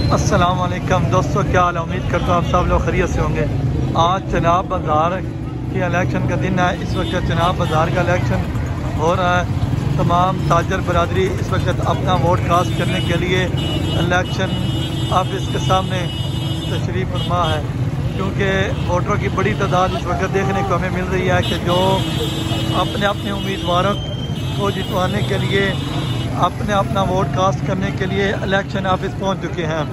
अस्सलाम वालेकुम दोस्तों, क्या हाल है? उम्मीद करता हूँ आप सब लोग खैरियत से होंगे। आज चनाब बाज़ार के इलेक्शन का दिन है। इस वक्त चनाब बाज़ार का इलेक्शन हो रहा है। तमाम ताजर बरादरी इस वक्त अपना वोट कास्ट करने के लिए इलेक्शन ऑफिस के सामने तशरीफ़ फरमा है, क्योंकि वोटरों की बड़ी तादाद इस वक्त देखने को हमें मिल रही है कि जो अपने अपने उम्मीदवारों को जितवाने के लिए अपने अपना वोट कास्ट करने के लिए इलेक्शन ऑफिस पहुंच चुके हैं।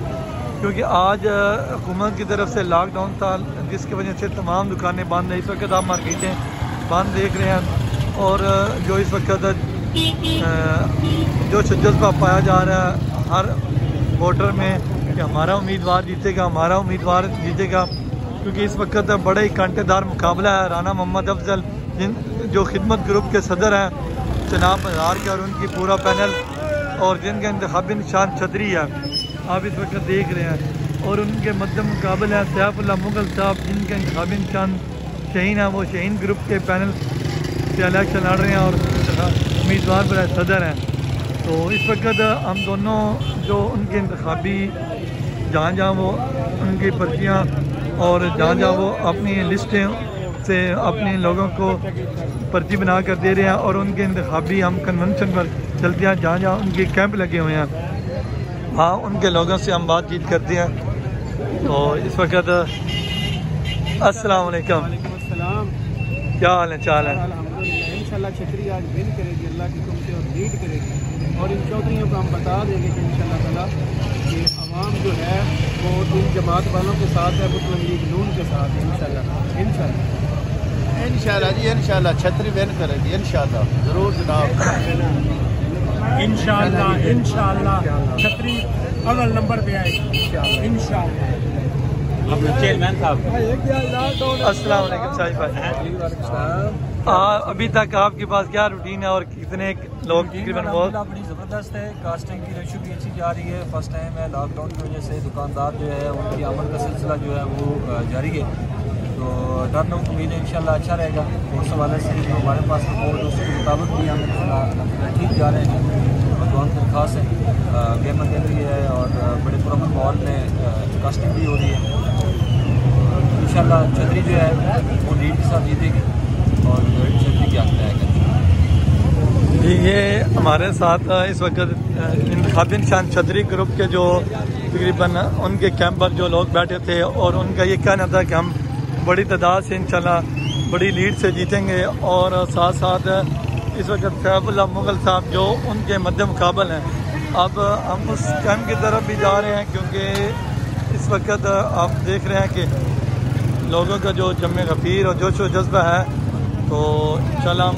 क्योंकि आज हुकूमत की तरफ से लॉकडाउन था, जिसकी वजह से तमाम दुकानें बंद हैं। इस वक्त आप मार्केटें बंद देख रहे हैं और जो इस वक्त जो जज्बा पाया जा रहा है हर वोटर में कि हमारा उम्मीदवार जीतेगा, हमारा उम्मीदवार जीतेगा। क्योंकि इस वक्त बड़ा ही कांटेदार मुकाबला है। राना मोहम्मद अफजल जो खिदमत ग्रुप के सदर हैं चनाब बाज़ार के, और उनकी पूरा पैनल और जिनका इंतखाबी निशान छतरी है आप इस वक्त देख रहे हैं, और उनके मध्यम मुकाबले हैं सैफुल्लाह मुगल साहब जिनका इंतखाबी निशान शहीन है। वो शहीन ग्रुप के पैनल से इलेक्शन लड़ रहे हैं और उम्मीदवार बड़े सदर हैं। तो इस वक्त हम दोनों जो उनके इंतखाबी जहाँ जहाँ वो उनकी पर्चियाँ और जहाँ जहाँ वो अपनी लिस्टें से अपने लोगों को पर्ची बना कर दे रहे हैं, और उनके इंतखाबी हम कन्वेंशन पर चलते हैं जहाँ जहाँ उनके कैंप लगे हुए हैं, वहाँ उनके लोगों से हम बातचीत करते हैं। तो इस वक्त अस्सलाम वालेकुम, क्या हाल है? चाल है? इंशाल्लाह छतरी आज विन करेगी अल्लाह की हुक्म से और लीड करेगी, और इन चौधरियों को हम बता देंगे कि इंशाल्लाह ताला कि आवाम जो है वो इन जमात वालों के साथ है, मुस्लिम लीग नून के साथ है। इंशाल्लाह जी इंशाल्लाह छतरी विन करेगी इंशाल्लाह, ज़रूर जनाब। इंशाल्लाह छतरी अव्वल नंबर पे आएगी इंशाल्लाह। अपने चेयरमैन साहब अस्सलाम वालेकुम शाहिद भाई, अभी तक आपके पास क्या रूटीन है और कितने लोग तकरीबन? बड़ी ज़बरदस्त है, कास्टिंग की रेशो भी अच्छी जा रही है। फर्स्ट टाइम है, लॉकडाउन की वजह से दुकानदार जो है उनकी आमद का सिलसिला जो है वो जारी है। तो टर्न आउट उम्मीद है इंशाल्लाह अच्छा रहेगा। उस हवाले से जो हमारे पास रिपोर्ट है उसके मुताबिक भी हम ठीक जा रहे हैं। भगवान की खास है, गेम गैलरी है और बड़े पुरअमन माहौल में कास्टिंग भी हो रही है। इंशाल्लाह छतरी जो है वो लीड के साथ जीतेगी और छतरी की आंख रहेगा। ये हमारे साथ इस वक्त इंतखाबी निशान छतरी ग्रुप के जो तकरीबन उनके कैंप पर जो लोग बैठे थे, और उनका ये कहना था कि हम बड़ी तादाद से इंशाल्लाह बड़ी लीड से जीतेंगे। और साथ साथ इस वक्त सैफुल्लाह मुगल साहब जो उनके मध्य मुकाबल हैं। अब हम उस कैंप की तरफ भी जा रहे हैं, क्योंकि इस वक्त आप देख रहे हैं कि लोगों का जो जम्मे गफीर और जोश व जज्बा है। तो इंशाल्लाह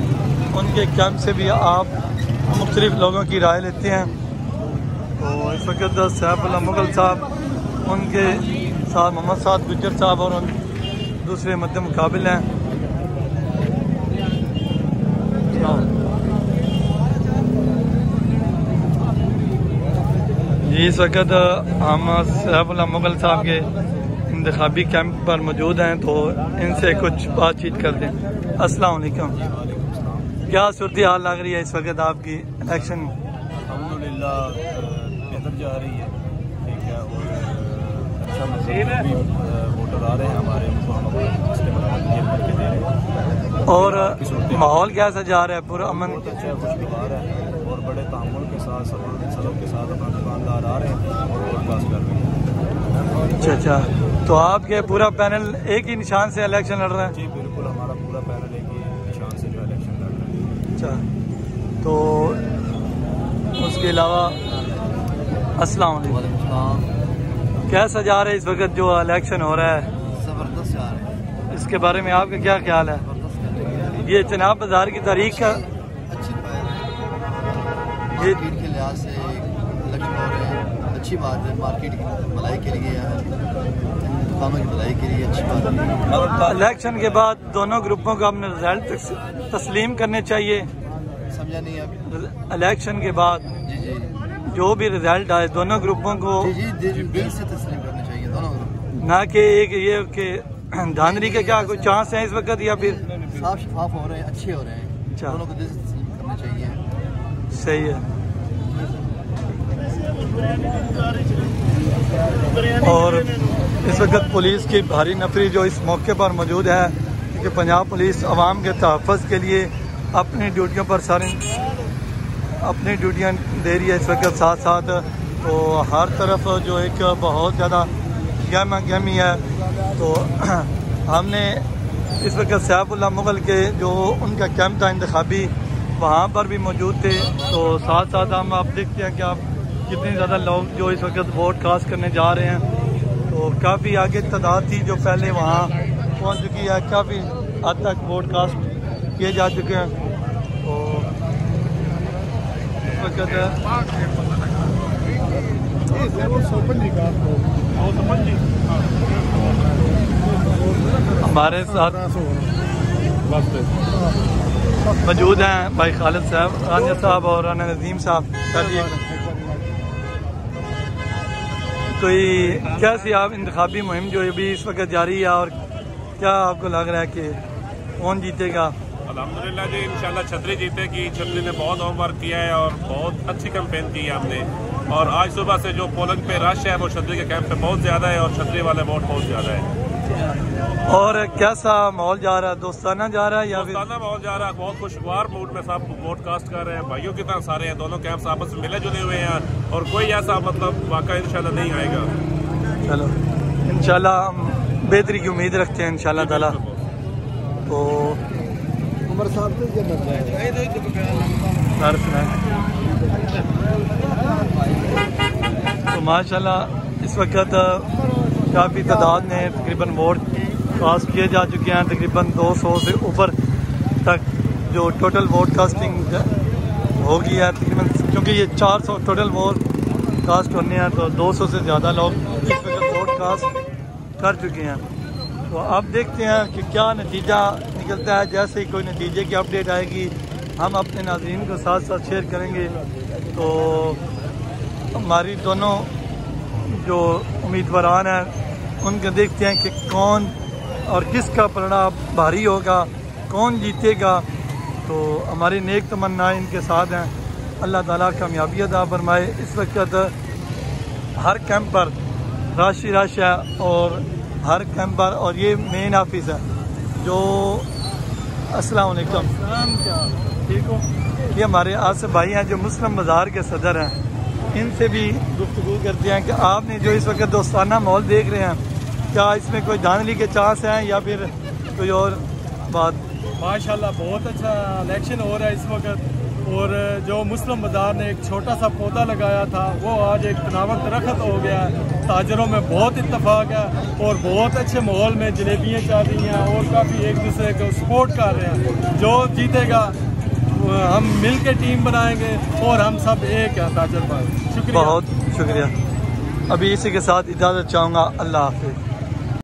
उनके कैंप से भी आप मुख्तलिफ लोगों की राय लेते हैं। तो इस वक्त सैफुल्लाह मुगल साहब, उनके साथ मोहम्मद साद गुज्जर साहब और उन दूसरे मध्य मुकाबले हैं। जी इस वक्त हम सैफुल्लाह मुगल साहब के इंतखाबी कैंप पर मौजूद हैं, तो इनसे कुछ बातचीत करते हैं। अस्सलाम वालेकुम, क्या सूरत हाल लग रही है इस वक्त आपकी इलेक्शन? अल्हम्दुलिल्लाह बेहतर जा रही है, ठीक है, और अच्छा वोटर आ रहे हैं हमारे, और माहौल कैसा जा रहा है? पूरा अमन? बहुत अच्छा खुशगवार है और बड़े तामुल के साथ सबक के साथ अपना दुकानदार आ रहे हैं और वोट कास्ट कर रहे हैं। अच्छा, तो आपके पूरा पैनल एक ही निशान से इलेक्शन लड़ रहा है? जी बिल्कुल, हमारा पूरा पैनल एक ही निशान से जो इलेक्शन लड़ रहा है। अच्छा, तो उसके अलावा अस्सलाम वालेकुम, कैसा जा रहा है इस वक्त जो इलेक्शन हो रहा है? ज़बरदस्त जा रहा है। इसके बारे में आपका क्या ख्याल है? ये चनाब बाज़ार की तारीख का अच्छी मार्केट के लिहाज से इलेक्शन हो रहे हैं, अच्छी बात है। मार्केट की भलाई के लिए, दुकानों की भलाई के लिए अच्छी बात है। इलेक्शन के बाद दोनों ग्रुपों को अपने रिजल्ट तस्लीम करने चाहिए। समझा नहीं अभी? इलेक्शन के बाद जी जी जो भी रिजल्ट आए दोनों ग्रुपों को जी दिल से तस्लीम करना चाहिए दोनों ग्रुप, ना कि एक ये कि धांधली के क्या कोई चांस है इस वक्त, या फिर साफ शफाफ हो रहे हैं, अच्छे हो रहे हैं। अच्छा, दोनों को दिल से तस्लीम करना चाहिए। सही है। और इस वक्त पुलिस की भारी नफरी जो इस मौके पर मौजूद है, क्योंकि पंजाब पुलिस आवाम के तहफ़्फ़ुज़ के लिए अपनी ड्यूटियों पर अपनी ड्यूटियाँ दे रही है इस वक्त साथ साथ। तो हर तरफ जो एक बहुत ज़्यादा गहमा गहमी है। तो हमने इस वक्त सैफुल्लाह मुगल के जो उनका कैंप था इंतखाबी, वहाँ पर भी मौजूद थे। तो साथ साथ हम आप देखते हैं कि आप कितने ज़्यादा लोग जो इस वक्त वोट कास्ट करने जा रहे हैं। तो काफ़ी आगे तादाद थी जो पहले वहाँ पहुँच चुकी है, काफ़ी हद तक वोट कास्ट किए जा चुके हैं। तो इस वक्त हमारे साथ मौजूद हैं भाई खालिद साहब, राना साहब और राना नजीम साहब। तो ये कैसी आप इंतखाबी मुहिम जो अभी इस वक्त जारी है, और क्या आपको लग रहा है कि कौन जीतेगा? अल्हम्दुलिल्लाह जी, इंशाल्लाह छतरी जीतेगी। छतरी ने बहुत होमवर्क किया है और बहुत अच्छी कैंपेन की है हमने। और आज सुबह से जो पोलिंग पे रश है वो छतरी के कैंप पे बहुत ज़्यादा है और छतरी वाले वोट बहुत ज़्यादा है। और कैसा माहौल जा रहा है? दोस्ताना जा रहा है या दोस्ताना माहौल जा रहा है? बहुत खुशगवार मूड में सब वोट कास्ट कर रहे हैं, भाइयों की तरह सारे हैं। दोनों कैंप्स आपस में मिले जुले हुए हैं और कोई ऐसा मतलब वाक़ा इंशाल्लाह नहीं आएगा। चलो इंशाल्लाह हम बेहतरी की उम्मीद रखते हैं इंशाल्लाह ताला। तो उमर साहब तो माशाल्लाह इस वक्त काफ़ी तादाद ने तकरीबन वोट कास्ट किए जा चुके हैं। तकरीबन 200 से ऊपर तक जो टोटल वोट कास्टिंग हो गई है तकरीबन, क्योंकि ये 400 टोटल वोट कास्ट होने हैं। तो 200 से ज़्यादा लोग इस वक्त वोट कास्ट कर चुके हैं। तो अब देखते हैं कि क्या नतीजा निकलता है। जैसे ही कोई नतीजे की अपडेट आएगी हम अपने नाज़रीन को साथ साथ शेयर करेंगे। तो हमारी दोनों जो उम्मीदवारान हैं उनके देखते हैं कि कौन और किसका परिणाम भारी होगा, कौन जीतेगा। तो हमारी नेक तमन्नाएं इनके साथ हैं। अल्लाह ताला कामयाबी अता फरमाए। इस वक्त हर कैंप पर रश है और हर कैंप पर, और ये मेन ऑफिस है जो अस्सलाम वालेकुम, ठीक हो? ये हमारे आसिफ भाई हैं जो मुस्लिम बाज़ार के सदर हैं। इनसे भी गुफ्तगू करते हैं कि आपने जो इस वक्त दोस्ताना माहौल देख रहे हैं, क्या इसमें कोई धांधली के चांस हैं या फिर कोई और बात? माशाल्लाह बहुत अच्छा इलेक्शन हो रहा है इस वक्त। और जो मुस्लिम बाज़ार ने एक छोटा सा पौधा लगाया था वो आज एक तनावर दरख्त हो गया है। ताजरों में बहुत इत्तेफाक है और बहुत अच्छे माहौल में जलेबियाँ चल रही हैं और काफ़ी एक दूसरे को सपोर्ट कर रहे हैं। जो जीतेगा हम मिल के टीम बनाएंगे और हम सब एक हैं ताजर भाई। शुक्रिया, बहुत शुक्रिया। अभी इसी के साथ इजाज़त चाहूँगा। अल्लाह हाफिज़।